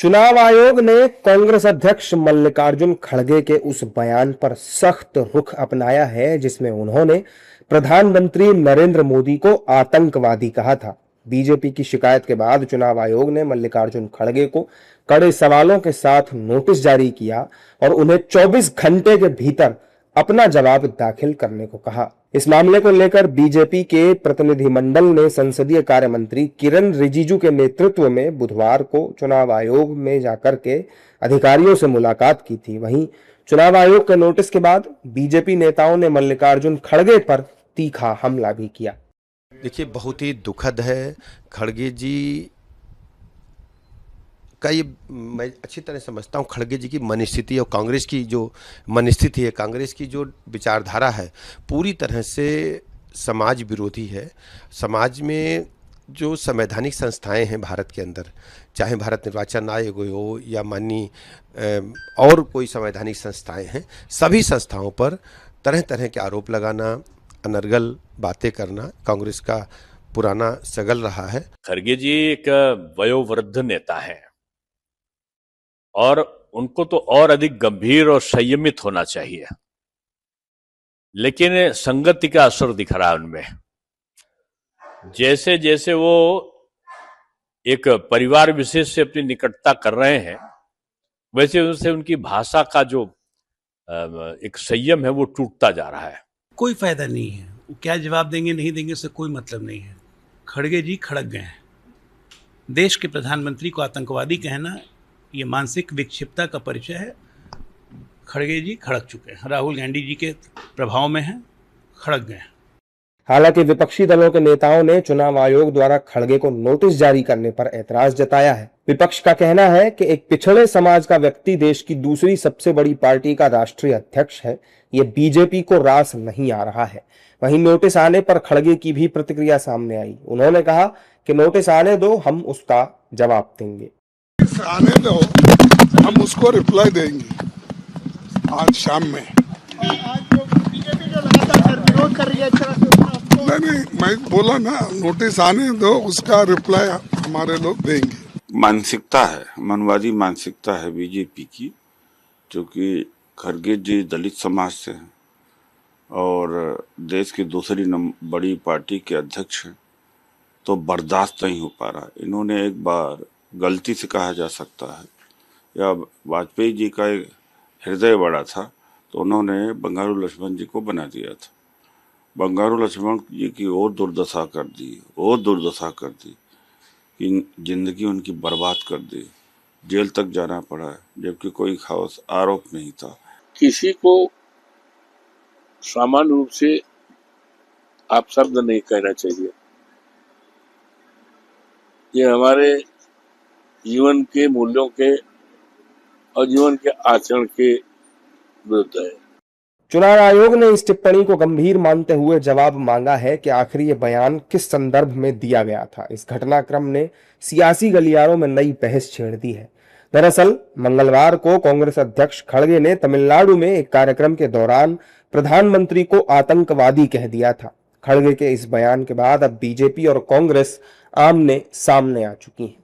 चुनाव आयोग ने कांग्रेस अध्यक्ष मल्लिकार्जुन खड़गे के उस बयान पर सख्त रुख अपनाया है जिसमें उन्होंने प्रधानमंत्री नरेंद्र मोदी को आतंकवादी कहा था। बीजेपी की शिकायत के बाद चुनाव आयोग ने मल्लिकार्जुन खड़गे को कड़े सवालों के साथ नोटिस जारी किया और उन्हें 24 घंटे के भीतर अपना जवाब दाखिल करने को कहा। इस मामले को लेकर बीजेपी के प्रतिनिधिमंडल ने संसदीय कार्य मंत्री किरण रिजिजू के नेतृत्व में बुधवार को चुनाव आयोग में जाकर के अधिकारियों से मुलाकात की थी। वहीं चुनाव आयोग के नोटिस के बाद बीजेपी नेताओं ने मल्लिकार्जुन खड़गे पर तीखा हमला भी किया। देखिए, बहुत ही दुखद है। खड़गे जी का ये मैं अच्छी तरह समझता हूँ। खड़गे जी की मनस्थिति और कांग्रेस की जो मनस्थिति है, कांग्रेस की जो विचारधारा है, पूरी तरह से समाज विरोधी है। समाज में जो संवैधानिक संस्थाएं हैं भारत के अंदर, चाहे भारत निर्वाचन आयोग हो या माननीय और कोई संवैधानिक संस्थाएं हैं, सभी संस्थाओं पर तरह तरह के आरोप लगाना, अनर्गल बातें करना कांग्रेस का पुराना सगल रहा है। खड़गे जी एक वयोवृद्ध नेता हैं और उनको तो और अधिक गंभीर और संयमित होना चाहिए, लेकिन संगति का असर दिख रहा है उनमें। जैसे जैसे वो एक परिवार विशेष से अपनी निकटता कर रहे हैं, वैसे वैसे उनकी भाषा का जो एक संयम है वो टूटता जा रहा है। कोई फायदा नहीं है, क्या जवाब देंगे नहीं देंगे उससे कोई मतलब नहीं है। खड़गे जी खड़क गए हैं। देश के प्रधानमंत्री को आतंकवादी कहना ये मानसिक विक्षिप्तता का परिचय है। खड़गे जी खड़क चुके हैं, राहुल गांधी जी के प्रभाव में हैं, खड़क गए हैं। हालांकि विपक्षी दलों के नेताओं ने चुनाव आयोग द्वारा खड़गे को नोटिस जारी करने पर ऐतराज जताया है। विपक्ष का कहना है कि एक पिछड़े समाज का व्यक्ति देश की दूसरी सबसे बड़ी पार्टी का राष्ट्रीय अध्यक्ष है, ये बीजेपी को रास नहीं आ रहा है। वहीं नोटिस आने पर खड़गे की भी प्रतिक्रिया सामने आई। उन्होंने कहा कि नोटिस आने दो, हम उसका जवाब देंगे। आने दो, हम उसको रिप्लाई देंगे आज शाम में। आज जो बीजेपी जो लगातार विरोध कर रही है, नहीं, मैं बोला ना, नोटिस आने दो, उसका रिप्लाई हमारे लोग देंगे। मानसिकता है, मनवादी मानसिकता है बीजेपी की, क्योंकि खड़गे जी दलित समाज से हैं और देश की दूसरी बड़ी पार्टी के अध्यक्ष हैं, तो बर्दाश्त नहीं हो पा रहा। इन्होंने एक बार गलती से कहा जा सकता है, या वाजपेयी जी का एक हृदय बड़ा था तो उन्होंने बंगारू लक्ष्मण जी को बना दिया था। बंगारू लक्ष्मण जी की और दुर्दशा कर दी कि जिंदगी उनकी बर्बाद कर दी, जेल तक जाना पड़ा है, जबकि कोई खास आरोप नहीं था। किसी को सामान्य रूप से आप शब्द नहीं कहना चाहिए। ये हमारे जीवन के मूल्यों के और जीवन के आचरण के विरुद्ध है। चुनाव आयोग ने इस टिप्पणी को गंभीर मानते हुए जवाब मांगा है कि आखिर ये बयान किस संदर्भ में दिया गया था। इस घटनाक्रम ने सियासी गलियारों में नई बहस छेड़ दी है। दरअसल मंगलवार को कांग्रेस अध्यक्ष खड़गे ने तमिलनाडु में एक कार्यक्रम के दौरान प्रधानमंत्री को आतंकवादी कह दिया था। खड़गे के इस बयान के बाद अब बीजेपी और कांग्रेस आमने सामने आ चुकी है।